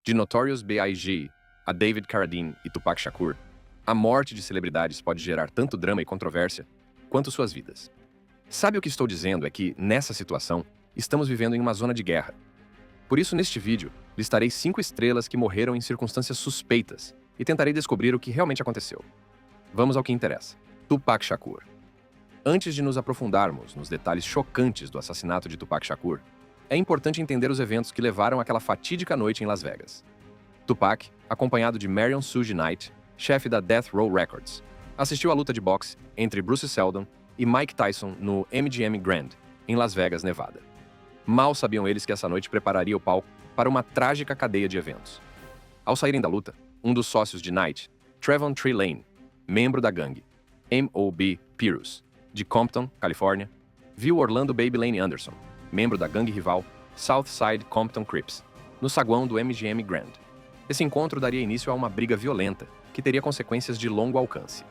De Notorious B.I.G. a David Carradine e Tupac Shakur, a morte de celebridades pode gerar tanto drama e controvérsia quanto suas vidas. Sabe o que estou dizendo é que, nessa situação, estamos vivendo em uma zona de guerra. Por isso, neste vídeo, listarei 5 estrelas que morreram em circunstâncias suspeitas e tentarei descobrir o que realmente aconteceu. Vamos ao que interessa. Tupac Shakur. Antes de nos aprofundarmos nos detalhes chocantes do assassinato de Tupac Shakur, é importante entender os eventos que levaram àquela fatídica noite em Las Vegas. Tupac, acompanhado de Marion Suge Knight, chefe da Death Row Records, assistiu à luta de boxe entre Bruce Seldon e Mike Tyson no MGM Grand, em Las Vegas, Nevada. Mal sabiam eles que essa noite prepararia o palco para uma trágica cadeia de eventos. Ao saírem da luta, um dos sócios de Knight, Trevon Tree Lane, membro da gangue M.O.B. Pirus, de Compton, Califórnia, viu Orlando Baby Lane Anderson, membro da gangue rival Southside Compton Crips, no saguão do MGM Grand. Esse encontro daria início a uma briga violenta que teria consequências de longo alcance.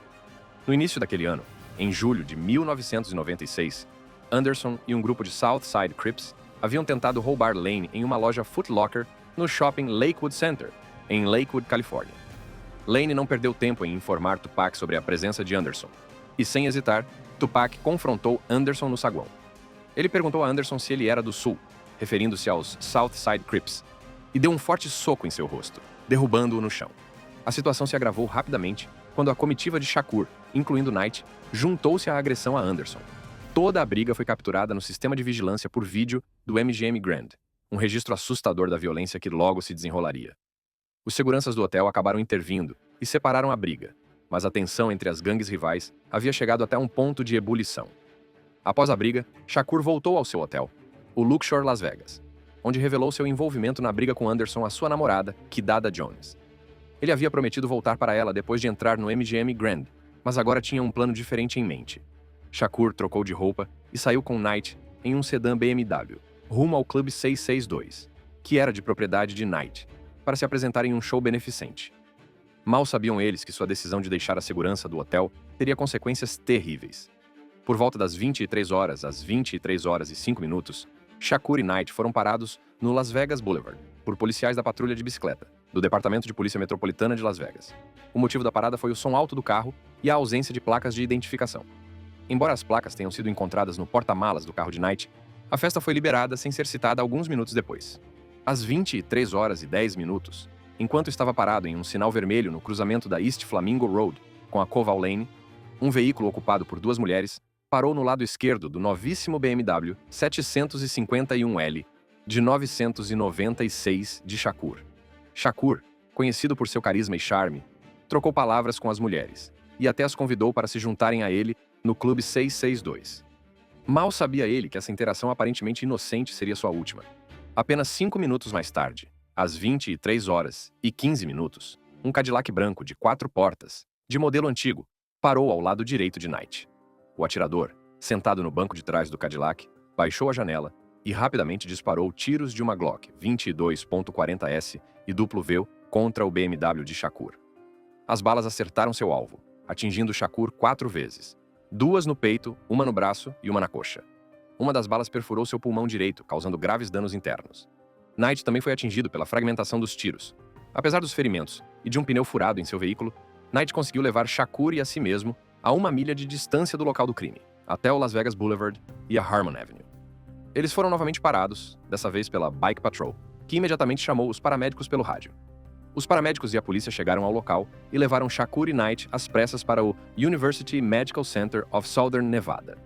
No início daquele ano, em julho de 1996, Anderson e um grupo de Southside Crips haviam tentado roubar Lane em uma loja Foot Locker no shopping Lakewood Center, em Lakewood, Califórnia. Lane não perdeu tempo em informar Tupac sobre a presença de Anderson, e sem hesitar, Tupac confrontou Anderson no saguão. Ele perguntou a Anderson se ele era do Sul, referindo-se aos Southside Crips, e deu um forte soco em seu rosto, derrubando-o no chão. A situação se agravou rapidamente quando a comitiva de Shakur, incluindo Knight, juntou-se à agressão a Anderson. Toda a briga foi capturada no sistema de vigilância por vídeo do MGM Grand, um registro assustador da violência que logo se desenrolaria. Os seguranças do hotel acabaram intervindo e separaram a briga, mas a tensão entre as gangues rivais havia chegado até um ponto de ebulição. Após a briga, Shakur voltou ao seu hotel, o Luxor Las Vegas, onde revelou seu envolvimento na briga com Anderson à sua namorada, Kidada Jones. Ele havia prometido voltar para ela depois de entrar no MGM Grand, mas agora tinha um plano diferente em mente. Shakur trocou de roupa e saiu com Knight em um sedã BMW, rumo ao Clube 662, que era de propriedade de Knight, para se apresentar em um show beneficente. Mal sabiam eles que sua decisão de deixar a segurança do hotel teria consequências terríveis. Por volta das 23 horas às 23 horas e 5 minutos, Shakur e Knight foram parados no Las Vegas Boulevard por policiais da patrulha de bicicleta, do Departamento de Polícia Metropolitana de Las Vegas. O motivo da parada foi o som alto do carro e a ausência de placas de identificação. Embora as placas tenham sido encontradas no porta-malas do carro de Knight, a festa foi liberada sem ser citada alguns minutos depois. Às 23 horas e 10 minutos, enquanto estava parado em um sinal vermelho no cruzamento da East Flamingo Road com a Koval Lane, um veículo ocupado por 2 mulheres parou no lado esquerdo do novíssimo BMW 751L de 996 de Shakur. Shakur, conhecido por seu carisma e charme, trocou palavras com as mulheres e até as convidou para se juntarem a ele no Clube 662. Mal sabia ele que essa interação aparentemente inocente seria sua última. Apenas 5 minutos mais tarde, às 23 horas e 15 minutos, um Cadillac branco de 4 portas, de modelo antigo, parou ao lado direito de Knight. O atirador, sentado no banco de trás do Cadillac, baixou a janela e rapidamente disparou tiros de uma Glock 22.40S e W contra o BMW de Shakur. As balas acertaram seu alvo, atingindo Shakur 4 vezes. 2 no peito, 1 no braço e 1 na coxa. Uma das balas perfurou seu pulmão direito, causando graves danos internos. Knight também foi atingido pela fragmentação dos tiros. Apesar dos ferimentos e de um pneu furado em seu veículo, Knight conseguiu levar Shakur e a si mesmo a 1 milha de distância do local do crime, até o Las Vegas Boulevard e a Harmon Avenue. Eles foram novamente parados, dessa vez pela Bike Patrol, que imediatamente chamou os paramédicos pelo rádio. Os paramédicos e a polícia chegaram ao local e levaram Shakur e Knight às pressas para o University Medical Center of Southern Nevada.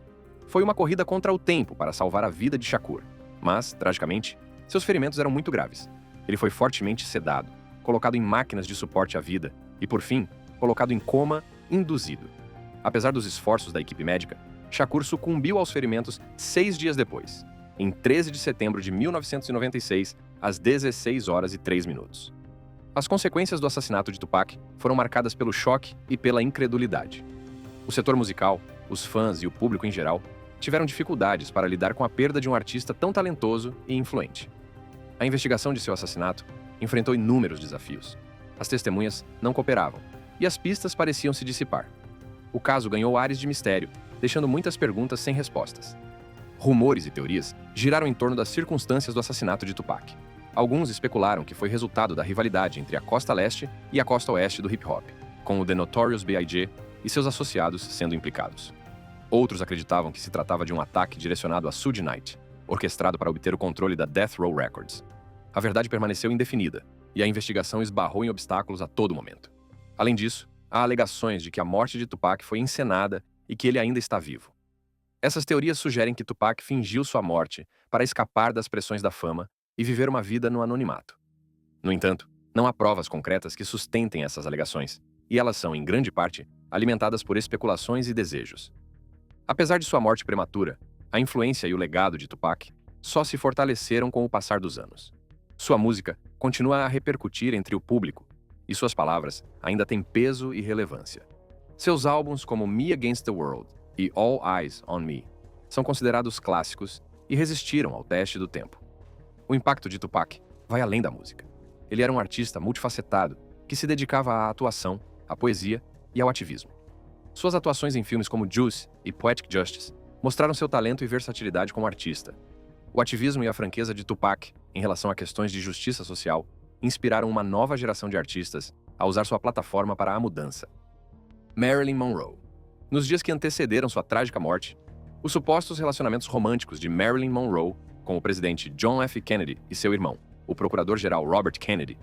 Foi uma corrida contra o tempo para salvar a vida de Shakur, mas, tragicamente, seus ferimentos eram muito graves. Ele foi fortemente sedado, colocado em máquinas de suporte à vida e, por fim, colocado em coma induzido. Apesar dos esforços da equipe médica, Shakur sucumbiu aos ferimentos 6 dias depois, em 13 de setembro de 1996, às 16 horas e 3 minutos. As consequências do assassinato de Tupac foram marcadas pelo choque e pela incredulidade. O setor musical, os fãs e o público em geral tiveram dificuldades para lidar com a perda de um artista tão talentoso e influente. A investigação de seu assassinato enfrentou inúmeros desafios. As testemunhas não cooperavam e as pistas pareciam se dissipar. O caso ganhou ares de mistério, deixando muitas perguntas sem respostas. Rumores e teorias giraram em torno das circunstâncias do assassinato de Tupac. Alguns especularam que foi resultado da rivalidade entre a costa leste e a costa oeste do hip-hop, com o The Notorious B.I.G. e seus associados sendo implicados. Outros acreditavam que se tratava de um ataque direcionado a Suge Knight, orquestrado para obter o controle da Death Row Records. A verdade permaneceu indefinida, e a investigação esbarrou em obstáculos a todo momento. Além disso, há alegações de que a morte de Tupac foi encenada e que ele ainda está vivo. Essas teorias sugerem que Tupac fingiu sua morte para escapar das pressões da fama e viver uma vida no anonimato. No entanto, não há provas concretas que sustentem essas alegações, e elas são, em grande parte, alimentadas por especulações e desejos. Apesar de sua morte prematura, a influência e o legado de Tupac só se fortaleceram com o passar dos anos. Sua música continua a repercutir entre o público, e suas palavras ainda têm peso e relevância. Seus álbuns como Me Against the World e All Eyes on Me são considerados clássicos e resistiram ao teste do tempo. O impacto de Tupac vai além da música. Ele era um artista multifacetado que se dedicava à atuação, à poesia e ao ativismo. Suas atuações em filmes como Juice e Poetic Justice mostraram seu talento e versatilidade como artista. O ativismo e a franqueza de Tupac em relação a questões de justiça social inspiraram uma nova geração de artistas a usar sua plataforma para a mudança. Marilyn Monroe. Nos dias que antecederam sua trágica morte, os supostos relacionamentos românticos de Marilyn Monroe com o presidente John F. Kennedy e seu irmão, o procurador-geral Robert Kennedy,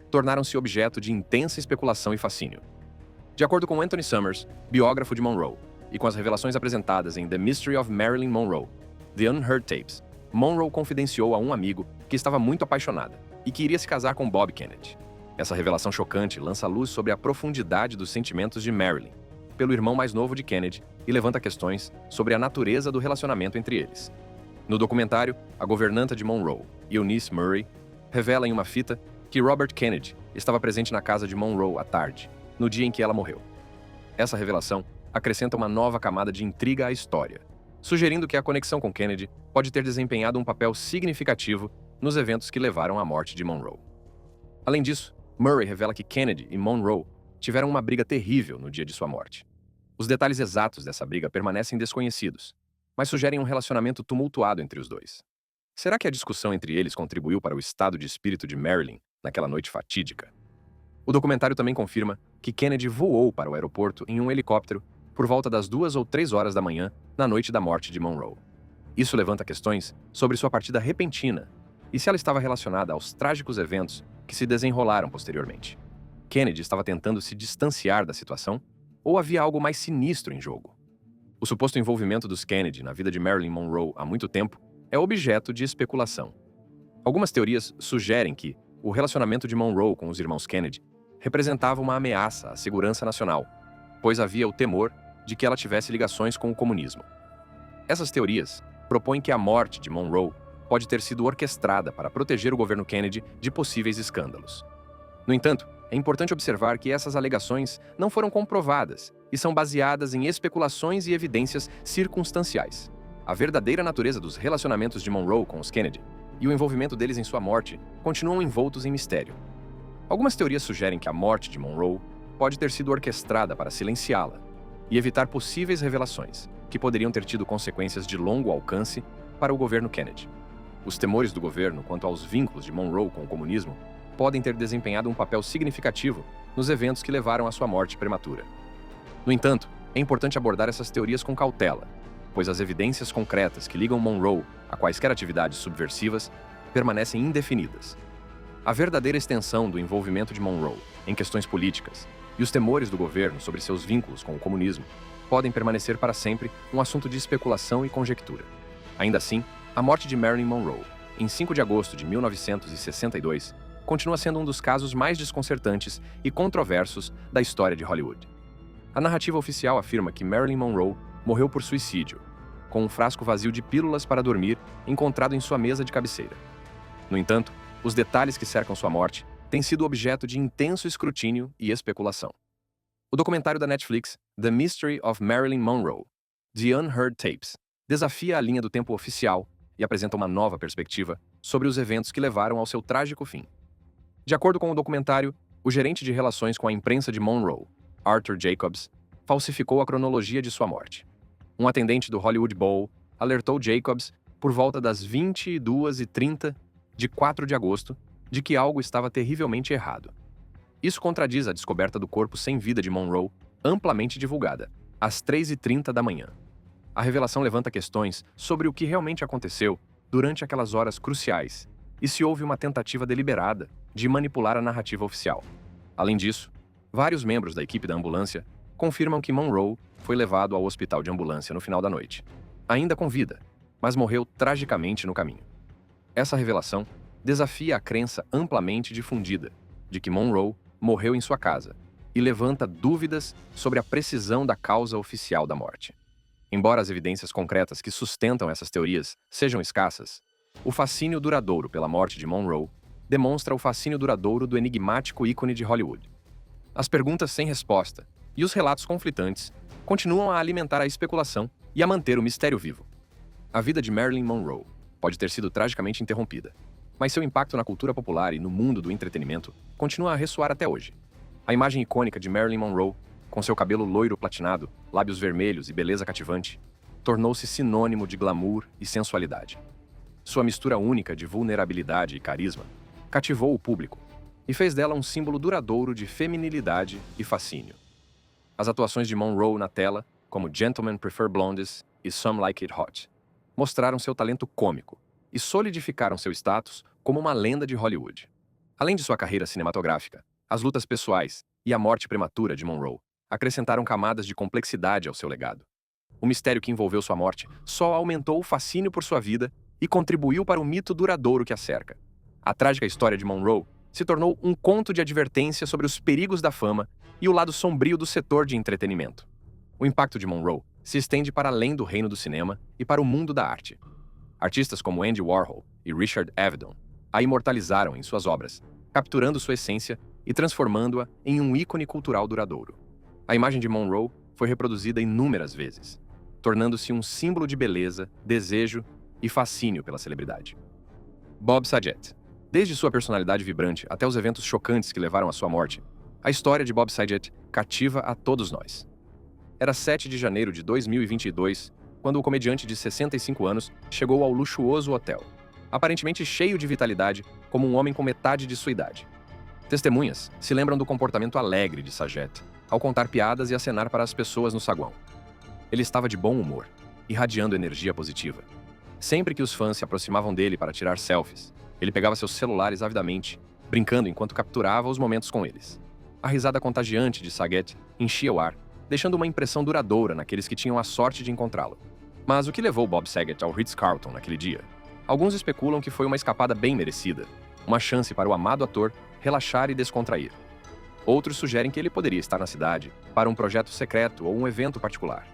tornaram-se objeto de intensa especulação e fascínio. De acordo com Anthony Summers, biógrafo de Monroe, e com as revelações apresentadas em The Mystery of Marilyn Monroe, The Unheard Tapes, Monroe confidenciou a um amigo que estava muito apaixonada e que iria se casar com Bob Kennedy. Essa revelação chocante lança luz sobre a profundidade dos sentimentos de Marilyn pelo irmão mais novo de Kennedy e levanta questões sobre a natureza do relacionamento entre eles. No documentário, a governanta de Monroe, Eunice Murray, revela em uma fita que Robert Kennedy estava presente na casa de Monroe à tarde, no dia em que ela morreu. Essa revelação acrescenta uma nova camada de intriga à história, sugerindo que a conexão com Kennedy pode ter desempenhado um papel significativo nos eventos que levaram à morte de Monroe. Além disso, Murray revela que Kennedy e Monroe tiveram uma briga terrível no dia de sua morte. Os detalhes exatos dessa briga permanecem desconhecidos, mas sugerem um relacionamento tumultuado entre os dois. Será que a discussão entre eles contribuiu para o estado de espírito de Marilyn naquela noite fatídica? O documentário também confirma que Kennedy voou para o aeroporto em um helicóptero por volta das 2 ou 3 horas da manhã na noite da morte de Monroe. Isso levanta questões sobre sua partida repentina e se ela estava relacionada aos trágicos eventos que se desenrolaram posteriormente. Kennedy estava tentando se distanciar da situação ou havia algo mais sinistro em jogo? O suposto envolvimento dos Kennedy na vida de Marilyn Monroe há muito tempo é objeto de especulação. Algumas teorias sugerem que o relacionamento de Monroe com os irmãos Kennedy representava uma ameaça à segurança nacional, pois havia o temor de que ela tivesse ligações com o comunismo. Essas teorias propõem que a morte de Monroe pode ter sido orquestrada para proteger o governo Kennedy de possíveis escândalos. No entanto, é importante observar que essas alegações não foram comprovadas e são baseadas em especulações e evidências circunstanciais. A verdadeira natureza dos relacionamentos de Monroe com os Kennedy e o envolvimento deles em sua morte continuam envoltos em mistério. Algumas teorias sugerem que a morte de Monroe pode ter sido orquestrada para silenciá-la e evitar possíveis revelações, que poderiam ter tido consequências de longo alcance para o governo Kennedy. Os temores do governo quanto aos vínculos de Monroe com o comunismo podem ter desempenhado um papel significativo nos eventos que levaram à sua morte prematura. No entanto, é importante abordar essas teorias com cautela, pois as evidências concretas que ligam Monroe a quaisquer atividades subversivas permanecem indefinidas. A verdadeira extensão do envolvimento de Monroe em questões políticas e os temores do governo sobre seus vínculos com o comunismo podem permanecer para sempre um assunto de especulação e conjectura. Ainda assim, a morte de Marilyn Monroe, em 5 de agosto de 1962, continua sendo um dos casos mais desconcertantes e controversos da história de Hollywood. A narrativa oficial afirma que Marilyn Monroe morreu por suicídio, com um frasco vazio de pílulas para dormir encontrado em sua mesa de cabeceira. No entanto, os detalhes que cercam sua morte têm sido objeto de intenso escrutínio e especulação. O documentário da Netflix, The Mystery of Marilyn Monroe, The Unheard Tapes, desafia a linha do tempo oficial e apresenta uma nova perspectiva sobre os eventos que levaram ao seu trágico fim. De acordo com o documentário, o gerente de relações com a imprensa de Monroe, Arthur Jacobs, falsificou a cronologia de sua morte. Um atendente do Hollywood Bowl alertou Jacobs por volta das 22h30 de 4 de agosto de que algo estava terrivelmente errado. Isso contradiz a descoberta do corpo sem vida de Monroe, amplamente divulgada, às 3h30 da manhã. A revelação levanta questões sobre o que realmente aconteceu durante aquelas horas cruciais e se houve uma tentativa deliberada de manipular a narrativa oficial. Além disso, vários membros da equipe da ambulância confirmam que Monroe foi levado ao hospital de ambulância no final da noite, ainda com vida, mas morreu tragicamente no caminho. Essa revelação desafia a crença amplamente difundida de que Monroe morreu em sua casa e levanta dúvidas sobre a precisão da causa oficial da morte. Embora as evidências concretas que sustentam essas teorias sejam escassas, o fascínio duradouro pela morte de Monroe demonstra o fascínio duradouro do enigmático ícone de Hollywood. As perguntas sem resposta e os relatos conflitantes continuam a alimentar a especulação e a manter o mistério vivo. A vida de Marilyn Monroe pode ter sido tragicamente interrompida, mas seu impacto na cultura popular e no mundo do entretenimento continua a ressoar até hoje. A imagem icônica de Marilyn Monroe, com seu cabelo loiro platinado, lábios vermelhos e beleza cativante, tornou-se sinônimo de glamour e sensualidade. Sua mistura única de vulnerabilidade e carisma cativou o público e fez dela um símbolo duradouro de feminilidade e fascínio. As atuações de Monroe na tela, como Gentlemen Prefer Blondes e Some Like It Hot, mostraram seu talento cômico e solidificaram seu status como uma lenda de Hollywood. Além de sua carreira cinematográfica, as lutas pessoais e a morte prematura de Monroe acrescentaram camadas de complexidade ao seu legado. O mistério que envolveu sua morte só aumentou o fascínio por sua vida e contribuiu para o mito duradouro que a cerca. A trágica história de Monroe se tornou um conto de advertência sobre os perigos da fama e o lado sombrio do setor de entretenimento. O impacto de Monroe se estende para além do reino do cinema e para o mundo da arte. Artistas como Andy Warhol e Richard Avedon a imortalizaram em suas obras, capturando sua essência e transformando-a em um ícone cultural duradouro. A imagem de Monroe foi reproduzida inúmeras vezes, tornando-se um símbolo de beleza, desejo e fascínio pela celebridade. Bob Saget. Desde sua personalidade vibrante até os eventos chocantes que levaram à sua morte, a história de Bob Saget cativa a todos nós. Era 7 de janeiro de 2022, quando o comediante de 65 anos chegou ao luxuoso hotel, aparentemente cheio de vitalidade, como um homem com metade de sua idade. Testemunhas se lembram do comportamento alegre de Saget, ao contar piadas e acenar para as pessoas no saguão. Ele estava de bom humor, irradiando energia positiva. Sempre que os fãs se aproximavam dele para tirar selfies, ele pegava seus celulares avidamente, brincando enquanto capturava os momentos com eles. A risada contagiante de Saget enchia o ar, deixando uma impressão duradoura naqueles que tinham a sorte de encontrá-lo. Mas o que levou Bob Saget ao Ritz-Carlton naquele dia? Alguns especulam que foi uma escapada bem merecida, uma chance para o amado ator relaxar e descontrair. Outros sugerem que ele poderia estar na cidade para um projeto secreto ou um evento particular.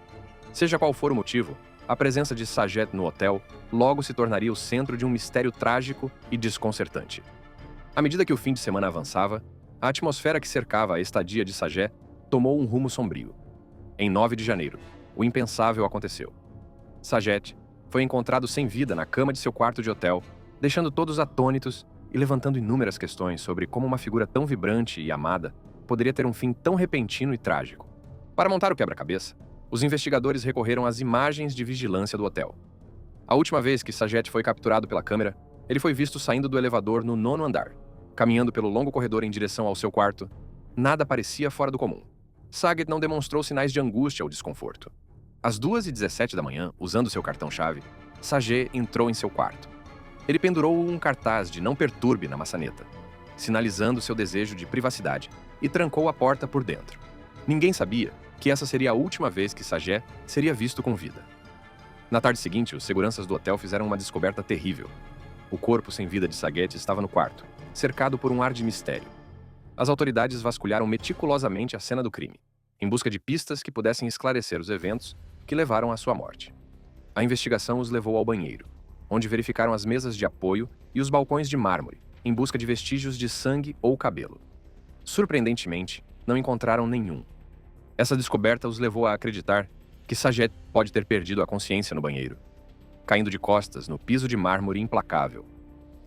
Seja qual for o motivo, a presença de Saget no hotel logo se tornaria o centro de um mistério trágico e desconcertante. À medida que o fim de semana avançava, a atmosfera que cercava a estadia de Saget tomou um rumo sombrio. Em 9 de janeiro, o impensável aconteceu. Saget foi encontrado sem vida na cama de seu quarto de hotel, deixando todos atônitos e levantando inúmeras questões sobre como uma figura tão vibrante e amada poderia ter um fim tão repentino e trágico. Para montar o quebra-cabeça, os investigadores recorreram às imagens de vigilância do hotel. A última vez que Saget foi capturado pela câmera, ele foi visto saindo do elevador no 9º andar. Caminhando pelo longo corredor em direção ao seu quarto, nada parecia fora do comum. Saget não demonstrou sinais de angústia ou desconforto. Às 2h17 da manhã, usando seu cartão-chave, Saget entrou em seu quarto. Ele pendurou um cartaz de "Não perturbe" na maçaneta, sinalizando seu desejo de privacidade, e trancou a porta por dentro. Ninguém sabia que essa seria a última vez que Saget seria visto com vida. Na tarde seguinte, os seguranças do hotel fizeram uma descoberta terrível. O corpo sem vida de Saget estava no quarto, cercado por um ar de mistério. As autoridades vasculharam meticulosamente a cena do crime, em busca de pistas que pudessem esclarecer os eventos que levaram à sua morte. A investigação os levou ao banheiro, onde verificaram as mesas de apoio e os balcões de mármore, em busca de vestígios de sangue ou cabelo. Surpreendentemente, não encontraram nenhum. Essa descoberta os levou a acreditar que Saget pode ter perdido a consciência no banheiro, caindo de costas no piso de mármore implacável,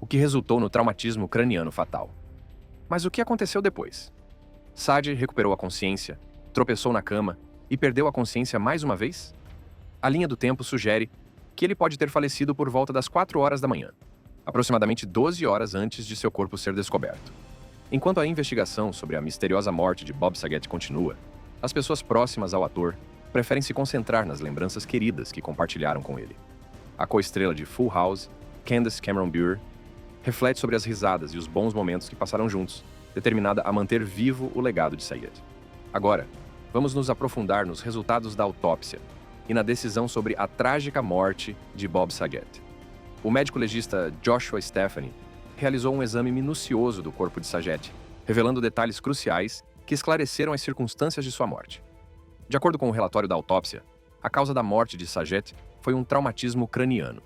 o que resultou no traumatismo craniano fatal. Mas o que aconteceu depois? Saget recuperou a consciência, tropeçou na cama e perdeu a consciência mais uma vez? A linha do tempo sugere que ele pode ter falecido por volta das 4 horas da manhã. aproximadamente 12 horas antes de seu corpo ser descoberto. Enquanto a investigação sobre a misteriosa morte de Bob Saget continua, as pessoas próximas ao ator preferem se concentrar nas lembranças queridas que compartilharam com ele. A co-estrela de Full House, Candace Cameron Bure, reflete sobre as risadas e os bons momentos que passaram juntos, determinada a manter vivo o legado de Saget. Agora, vamos nos aprofundar nos resultados da autópsia e na decisão sobre a trágica morte de Bob Saget. O médico legista Joshua Stephanie realizou um exame minucioso do corpo de Saget, revelando detalhes cruciais que esclareceram as circunstâncias de sua morte. De acordo com o relatório da autópsia, a causa da morte de Saget foi um traumatismo craniano.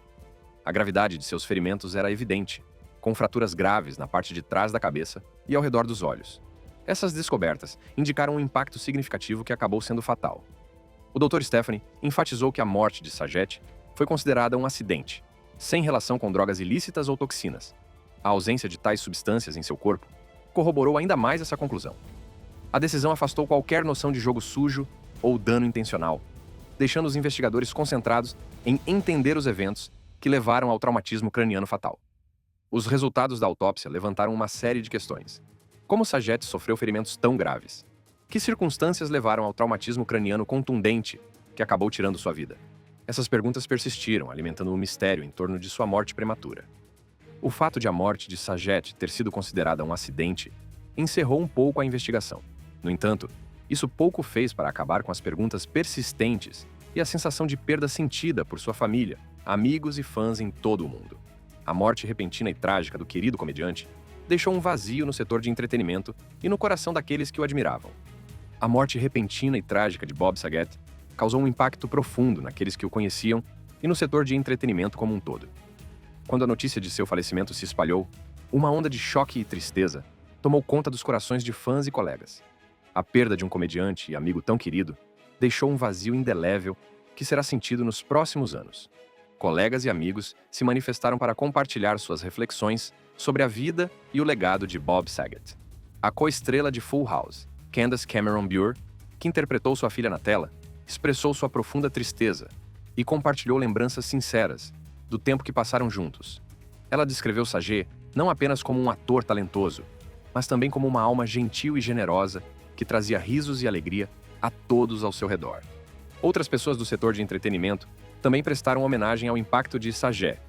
A gravidade de seus ferimentos era evidente, com fraturas graves na parte de trás da cabeça e ao redor dos olhos. Essas descobertas indicaram um impacto significativo que acabou sendo fatal. O Dr. Stephanie enfatizou que a morte de Saget foi considerada um acidente, sem relação com drogas ilícitas ou toxinas. A ausência de tais substâncias em seu corpo corroborou ainda mais essa conclusão. A decisão afastou qualquer noção de jogo sujo ou dano intencional, deixando os investigadores concentrados em entender os eventos que levaram ao traumatismo craniano fatal. Os resultados da autópsia levantaram uma série de questões. Como Saget sofreu ferimentos tão graves? Que circunstâncias levaram ao traumatismo craniano contundente que acabou tirando sua vida? Essas perguntas persistiram, alimentando um mistério em torno de sua morte prematura. O fato de a morte de Saget ter sido considerada um acidente encerrou um pouco a investigação. No entanto, isso pouco fez para acabar com as perguntas persistentes e a sensação de perda sentida por sua família, amigos e fãs em todo o mundo. A morte repentina e trágica do querido comediante deixou um vazio no setor de entretenimento e no coração daqueles que o admiravam. A morte repentina e trágica de Bob Saget causou um impacto profundo naqueles que o conheciam e no setor de entretenimento como um todo. Quando a notícia de seu falecimento se espalhou, uma onda de choque e tristeza tomou conta dos corações de fãs e colegas. A perda de um comediante e amigo tão querido deixou um vazio indelével que será sentido nos próximos anos. Colegas e amigos se manifestaram para compartilhar suas reflexões sobre a vida e o legado de Bob Saget. A co-estrela de Full House, Candace Cameron Bure, que interpretou sua filha na tela, expressou sua profunda tristeza e compartilhou lembranças sinceras do tempo que passaram juntos. Ela descreveu Saget não apenas como um ator talentoso, mas também como uma alma gentil e generosa que trazia risos e alegria a todos ao seu redor. Outras pessoas do setor de entretenimento também prestaram homenagem ao impacto de Saget.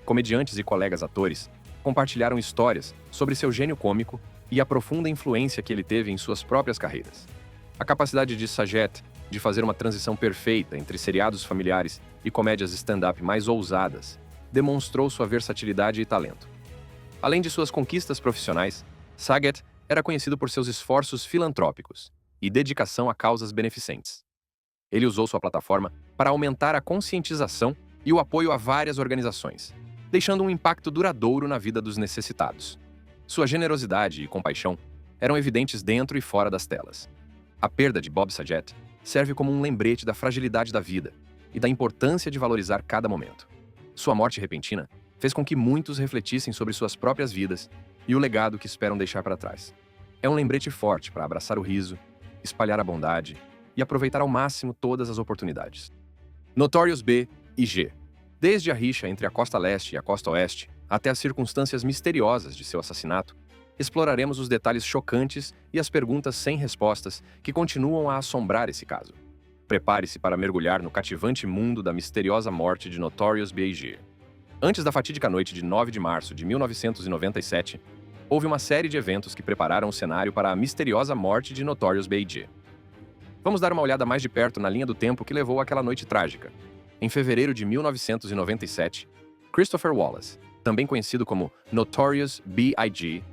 Comediantes e colegas atores compartilharam histórias sobre seu gênio cômico e a profunda influência que ele teve em suas próprias carreiras. A capacidade de Saget de fazer uma transição perfeita entre seriados familiares e comédias stand-up mais ousadas demonstrou sua versatilidade e talento. Além de suas conquistas profissionais, Saget era conhecido por seus esforços filantrópicos e dedicação a causas beneficentes. Ele usou sua plataforma para aumentar a conscientização e o apoio a várias organizações, deixando um impacto duradouro na vida dos necessitados. Sua generosidade e compaixão eram evidentes dentro e fora das telas. A perda de Bob Saget serve como um lembrete da fragilidade da vida e da importância de valorizar cada momento. Sua morte repentina fez com que muitos refletissem sobre suas próprias vidas e o legado que esperam deixar para trás. É um lembrete forte para abraçar o riso, espalhar a bondade e aproveitar ao máximo todas as oportunidades. Notorious B.I.G. Desde a rixa entre a Costa Leste e a Costa Oeste, até as circunstâncias misteriosas de seu assassinato, exploraremos os detalhes chocantes e as perguntas sem respostas que continuam a assombrar esse caso. Prepare-se para mergulhar no cativante mundo da misteriosa morte de Notorious B.I.G. Antes da fatídica noite de 9 de março de 1997, houve uma série de eventos que prepararam o cenário para a misteriosa morte de Notorious B.I.G. Vamos dar uma olhada mais de perto na linha do tempo que levou àquela noite trágica. Em fevereiro de 1997, Christopher Wallace, também conhecido como Notorious B.I.G.,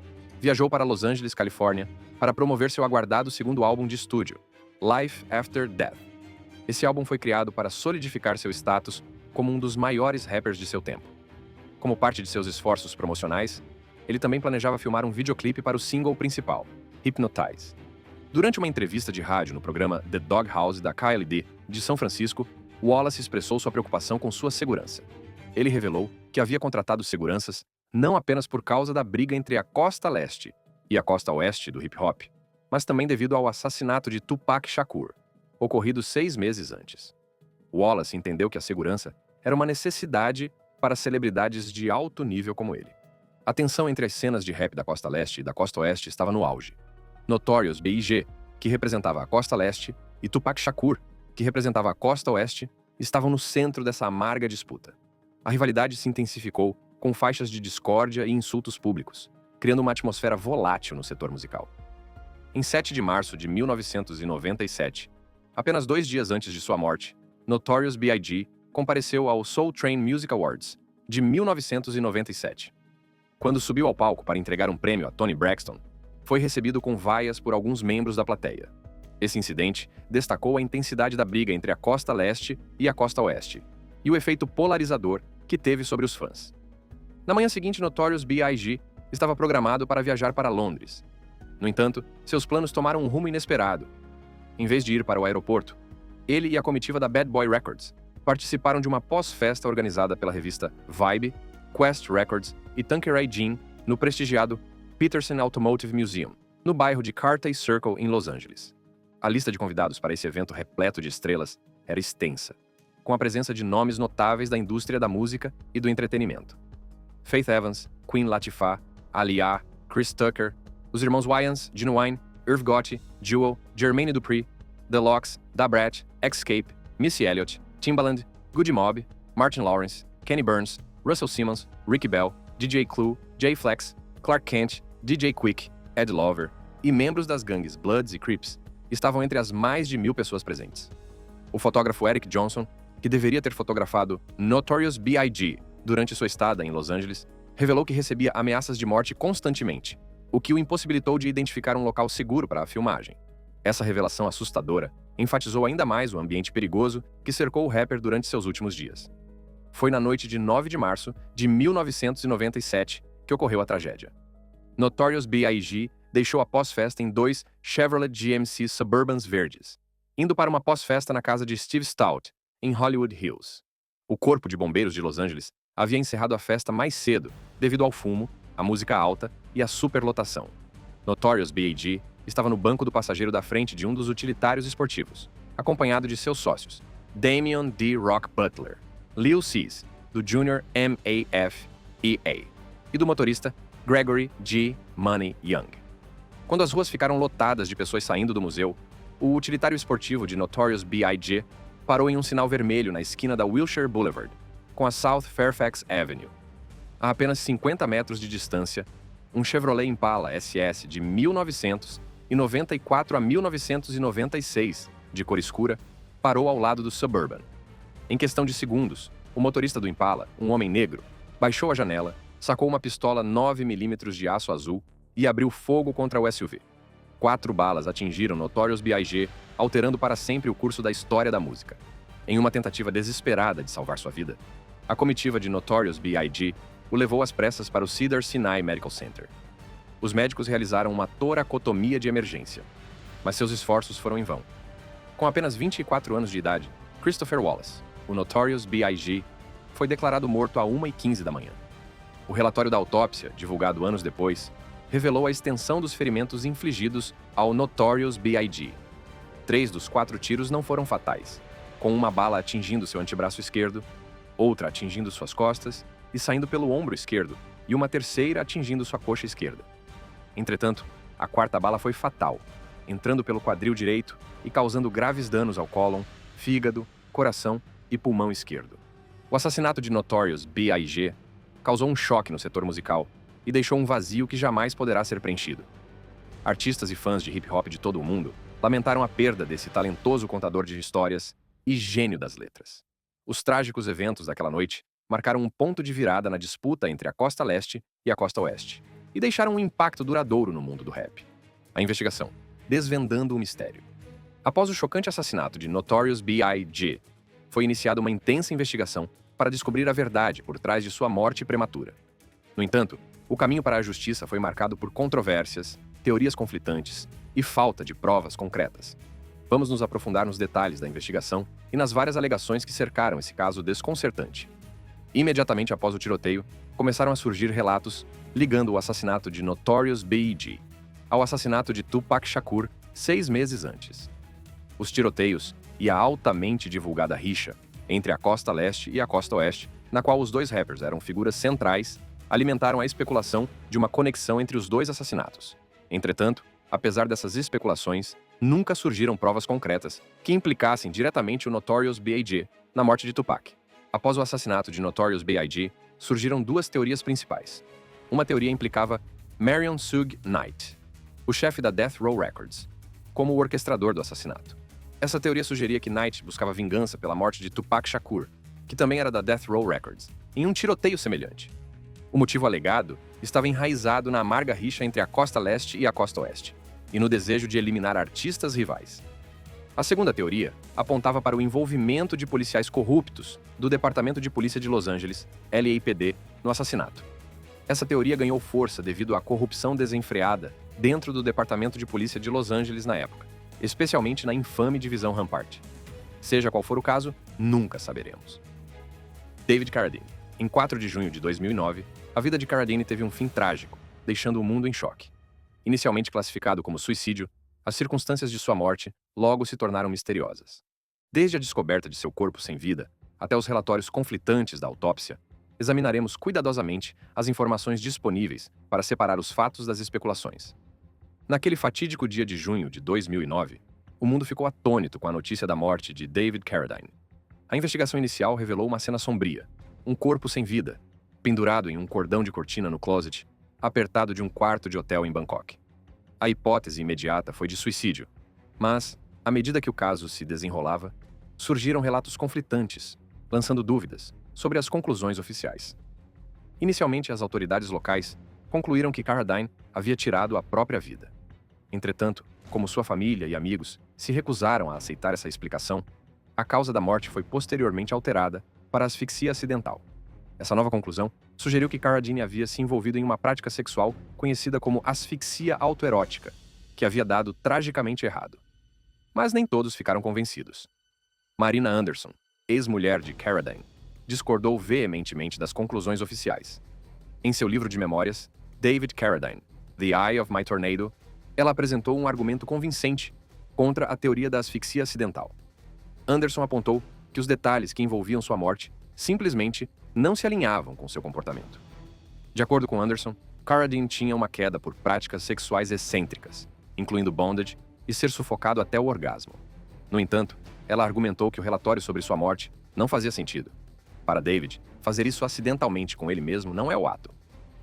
viajou para Los Angeles, Califórnia, para promover seu aguardado segundo álbum de estúdio, Life After Death. Esse álbum foi criado para solidificar seu status como um dos maiores rappers de seu tempo. Como parte de seus esforços promocionais, ele também planejava filmar um videoclipe para o single principal, Hypnotize. Durante uma entrevista de rádio no programa The Doghouse da KLD de São Francisco, Wallace expressou sua preocupação com sua segurança. Ele revelou que havia contratado seguranças não apenas por causa da briga entre a Costa Leste e a Costa Oeste do hip-hop, mas também devido ao assassinato de Tupac Shakur, ocorrido 6 meses antes. Wallace entendeu que a segurança era uma necessidade para celebridades de alto nível como ele. A tensão entre as cenas de rap da Costa Leste e da Costa Oeste estava no auge. Notorious B.I.G., que representava a Costa Leste, e Tupac Shakur, que representava a Costa Oeste, estavam no centro dessa amarga disputa. A rivalidade se intensificou com faixas de discórdia e insultos públicos, criando uma atmosfera volátil no setor musical. Em 7 de março de 1997, apenas 2 dias antes de sua morte, Notorious B.I.G. compareceu ao Soul Train Music Awards de 1997. Quando subiu ao palco para entregar um prêmio a Toni Braxton, foi recebido com vaias por alguns membros da plateia. Esse incidente destacou a intensidade da briga entre a Costa Leste e a Costa Oeste, e o efeito polarizador que teve sobre os fãs. Na manhã seguinte, Notorious B.I.G. estava programado para viajar para Londres. No entanto, seus planos tomaram um rumo inesperado. Em vez de ir para o aeroporto, ele e a comitiva da Bad Boy Records participaram de uma pós-festa organizada pela revista Vibe, Quest Records e Tanqueray Jean no prestigiado Peterson Automotive Museum, no bairro de Carthay Circle, em Los Angeles. A lista de convidados para esse evento repleto de estrelas era extensa, com a presença de nomes notáveis da indústria da música e do entretenimento. Faith Evans, Queen Latifah, Aaliyah, Chris Tucker, os irmãos Wayans, Genuine, Irv Gotti, Jewel, Jermaine Dupri, The Lox, Da Brat, Escape, Missy Elliott, Timbaland, Goody Mob, Martin Lawrence, Kenny Burns, Russell Simmons, Ricky Bell, DJ Clue, Jay Flex, Clark Kent, DJ Quick, Ed Lover e membros das gangues Bloods e Crips estavam entre as mais de 1.000 pessoas presentes. O fotógrafo Eric Johnson, que deveria ter fotografado Notorious B.I.G. durante sua estada em Los Angeles, revelou que recebia ameaças de morte constantemente, o que o impossibilitou de identificar um local seguro para a filmagem. Essa revelação assustadora enfatizou ainda mais o ambiente perigoso que cercou o rapper durante seus últimos dias. Foi na noite de 9 de março de 1997 que ocorreu a tragédia. Notorious B.I.G. deixou a pós-festa em 2 Chevrolet GMC Suburbans verdes, indo para uma pós-festa na casa de Steve Stout, em Hollywood Hills. O Corpo de Bombeiros de Los Angeles havia encerrado a festa mais cedo, devido ao fumo, à música alta e à superlotação. Notorious B.I.G. estava no banco do passageiro da frente de um dos utilitários esportivos, acompanhado de seus sócios, Damian D. Rock Butler, Lil Cease, do Junior MAFEA, e do motorista Gregory G. Money Young. Quando as ruas ficaram lotadas de pessoas saindo do museu, o utilitário esportivo de Notorious B.I.G. parou em um sinal vermelho na esquina da Wilshire Boulevard, com a South Fairfax Avenue. A apenas 50 metros de distância, um Chevrolet Impala SS de 1994 a 1996, de cor escura, parou ao lado do Suburban. Em questão de segundos, o motorista do Impala, um homem negro, baixou a janela, sacou uma pistola 9mm de aço azul e abriu fogo contra o SUV. 4 balas atingiram Notorious B.I.G., alterando para sempre o curso da história da música. Em uma tentativa desesperada de salvar sua vida, a comitiva de Notorious B.I.G. o levou às pressas para o Cedars-Sinai Medical Center. Os médicos realizaram uma toracotomia de emergência, mas seus esforços foram em vão. Com apenas 24 anos de idade, Christopher Wallace, o Notorious B.I.G., foi declarado morto a 1h15 da manhã. O relatório da autópsia, divulgado anos depois, revelou a extensão dos ferimentos infligidos ao Notorious B.I.G. 3 dos 4 tiros não foram fatais, com uma bala atingindo seu antebraço esquerdo, outra atingindo suas costas e saindo pelo ombro esquerdo, e uma terceira atingindo sua coxa esquerda. Entretanto, a 4ª bala foi fatal, entrando pelo quadril direito e causando graves danos ao cólon, fígado, coração e pulmão esquerdo. O assassinato de Notorious B.I.G. causou um choque no setor musical e deixou um vazio que jamais poderá ser preenchido. Artistas e fãs de hip-hop de todo o mundo lamentaram a perda desse talentoso contador de histórias e gênio das letras. Os trágicos eventos daquela noite marcaram um ponto de virada na disputa entre a Costa Leste e a Costa Oeste e deixaram um impacto duradouro no mundo do rap. A investigação, desvendando o mistério. Após o chocante assassinato de Notorious B.I.G., foi iniciada uma intensa investigação para descobrir a verdade por trás de sua morte prematura. No entanto, o caminho para a justiça foi marcado por controvérsias, teorias conflitantes e falta de provas concretas. Vamos nos aprofundar nos detalhes da investigação e nas várias alegações que cercaram esse caso desconcertante. Imediatamente após o tiroteio, começaram a surgir relatos ligando o assassinato de Notorious B.I.G. ao assassinato de Tupac Shakur 6 meses antes. Os tiroteios e a altamente divulgada rixa entre a Costa Leste e a Costa Oeste na qual os dois rappers eram figuras centrais, alimentaram a especulação de uma conexão entre os dois assassinatos. Entretanto, apesar dessas especulações, nunca surgiram provas concretas que implicassem diretamente o Notorious B.I.G. na morte de Tupac. Após o assassinato de Notorious B.I.G., surgiram duas teorias principais. Uma teoria implicava Marion Suge Knight, o chefe da Death Row Records, como o orquestrador do assassinato. Essa teoria sugeria que Knight buscava vingança pela morte de Tupac Shakur, que também era da Death Row Records, em um tiroteio semelhante. O motivo alegado estava enraizado na amarga rixa entre a Costa Leste e a Costa Oeste, e no desejo de eliminar artistas rivais. A segunda teoria apontava para o envolvimento de policiais corruptos do Departamento de Polícia de Los Angeles, LAPD, no assassinato. Essa teoria ganhou força devido à corrupção desenfreada dentro do Departamento de Polícia de Los Angeles na época, especialmente na infame divisão Rampart. Seja qual for o caso, nunca saberemos. David Carradine. Em 4 de junho de 2009, a vida de Carradine teve um fim trágico, deixando o mundo em choque. Inicialmente classificado como suicídio, as circunstâncias de sua morte logo se tornaram misteriosas. Desde a descoberta de seu corpo sem vida até os relatórios conflitantes da autópsia, examinaremos cuidadosamente as informações disponíveis para separar os fatos das especulações. Naquele fatídico dia de junho de 2009, o mundo ficou atônito com a notícia da morte de David Carradine. A investigação inicial revelou uma cena sombria, um corpo sem vida, pendurado em um cordão de cortina no closet, apertado de um quarto de hotel em Bangkok. A hipótese imediata foi de suicídio, mas, à medida que o caso se desenrolava, surgiram relatos conflitantes, lançando dúvidas sobre as conclusões oficiais. Inicialmente, as autoridades locais concluíram que Carradine havia tirado a própria vida. Entretanto, como sua família e amigos se recusaram a aceitar essa explicação, a causa da morte foi posteriormente alterada para asfixia acidental. Essa nova conclusão sugeriu que Carradine havia se envolvido em uma prática sexual conhecida como asfixia autoerótica, que havia dado tragicamente errado. Mas nem todos ficaram convencidos. Marina Anderson, ex-mulher de Carradine, discordou veementemente das conclusões oficiais. Em seu livro de memórias, David Carradine, The Eye of My Tornado, ela apresentou um argumento convincente contra a teoria da asfixia acidental. Anderson apontou que os detalhes que envolviam sua morte simplesmente não se alinhavam com seu comportamento. De acordo com Anderson, Carradine tinha uma queda por práticas sexuais excêntricas, incluindo bondage e ser sufocado até o orgasmo. No entanto, ela argumentou que o relatório sobre sua morte não fazia sentido. Para David, fazer isso acidentalmente com ele mesmo não é o ato.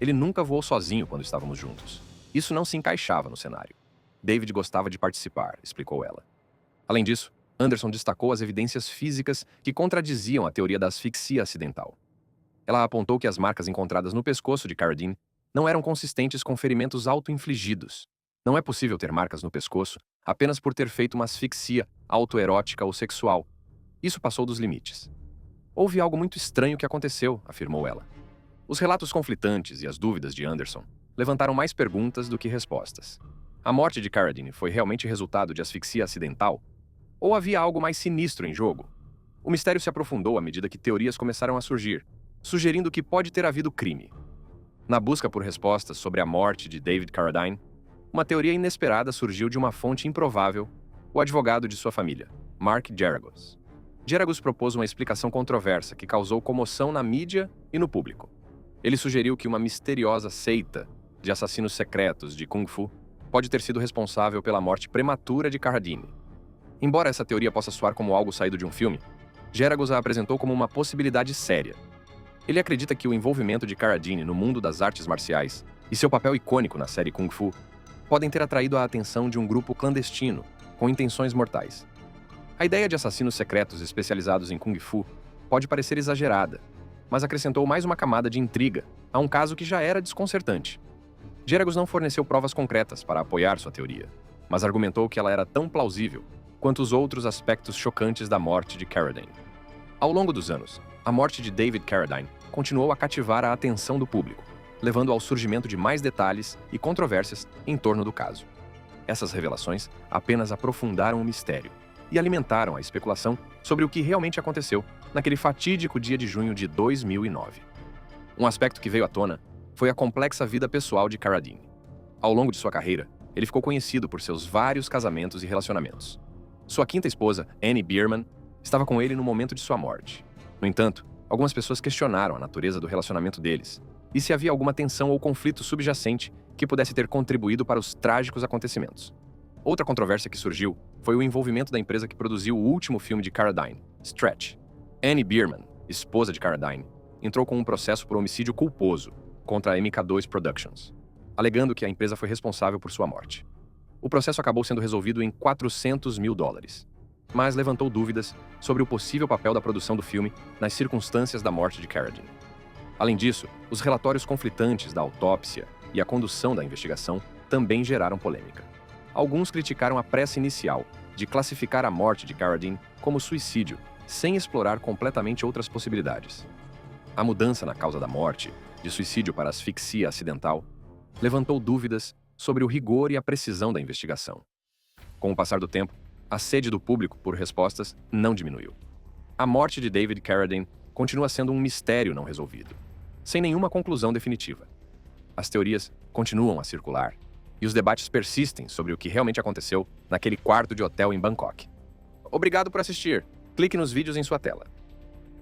Ele nunca voou sozinho quando estávamos juntos. Isso não se encaixava no cenário. David gostava de participar, explicou ela. Além disso, Anderson destacou as evidências físicas que contradiziam a teoria da asfixia acidental. Ela apontou que as marcas encontradas no pescoço de Carradine não eram consistentes com ferimentos auto-infligidos. Não é possível ter marcas no pescoço apenas por ter feito uma asfixia autoerótica ou sexual. Isso passou dos limites. Houve algo muito estranho que aconteceu, afirmou ela. Os relatos conflitantes e as dúvidas de Anderson levantaram mais perguntas do que respostas. A morte de Carradine foi realmente resultado de asfixia acidental? Ou havia algo mais sinistro em jogo? O mistério se aprofundou à medida que teorias começaram a surgir, sugerindo que pode ter havido crime. Na busca por respostas sobre a morte de David Carradine, uma teoria inesperada surgiu de uma fonte improvável, o advogado de sua família, Mark Geragos. Geragos propôs uma explicação controversa que causou comoção na mídia e no público. Ele sugeriu que uma misteriosa seita de assassinos secretos de Kung Fu pode ter sido responsável pela morte prematura de Carradine. Embora essa teoria possa soar como algo saído de um filme, Geragos a apresentou como uma possibilidade séria. Ele acredita que o envolvimento de Carradine no mundo das artes marciais e seu papel icônico na série Kung Fu podem ter atraído a atenção de um grupo clandestino com intenções mortais. A ideia de assassinos secretos especializados em Kung Fu pode parecer exagerada, mas acrescentou mais uma camada de intriga a um caso que já era desconcertante. Geragos não forneceu provas concretas para apoiar sua teoria, mas argumentou que ela era tão plausível quanto os outros aspectos chocantes da morte de Carradine. Ao longo dos anos, a morte de David Carradine continuou a cativar a atenção do público, levando ao surgimento de mais detalhes e controvérsias em torno do caso. Essas revelações apenas aprofundaram o mistério e alimentaram a especulação sobre o que realmente aconteceu naquele fatídico dia de junho de 2009. Um aspecto que veio à tona foi a complexa vida pessoal de Carradine. Ao longo de sua carreira, ele ficou conhecido por seus vários casamentos e relacionamentos. Sua quinta esposa, Annie Bierman, estava com ele no momento de sua morte. No entanto, Algumas pessoas questionaram a natureza do relacionamento deles e se havia alguma tensão ou conflito subjacente que pudesse ter contribuído para os trágicos acontecimentos. Outra controvérsia que surgiu foi o envolvimento da empresa que produziu o último filme de Carradine, Stretch. Annie Bierman, esposa de Carradine, entrou com um processo por homicídio culposo contra a MK2 Productions, alegando que a empresa foi responsável por sua morte. O processo acabou sendo resolvido em $400 mil, mas levantou dúvidas sobre o possível papel da produção do filme nas circunstâncias da morte de Carradine. Além disso, os relatórios conflitantes da autópsia e a condução da investigação também geraram polêmica. Alguns criticaram a pressa inicial de classificar a morte de Carradine como suicídio, sem explorar completamente outras possibilidades. A mudança na causa da morte, de suicídio para asfixia acidental, levantou dúvidas sobre o rigor e a precisão da investigação. Com o passar do tempo, a sede do público por respostas não diminuiu. A morte de David Carradine continua sendo um mistério não resolvido, sem nenhuma conclusão definitiva. As teorias continuam a circular e os debates persistem sobre o que realmente aconteceu naquele quarto de hotel em Bangkok. Obrigado por assistir. Clique nos vídeos em sua tela.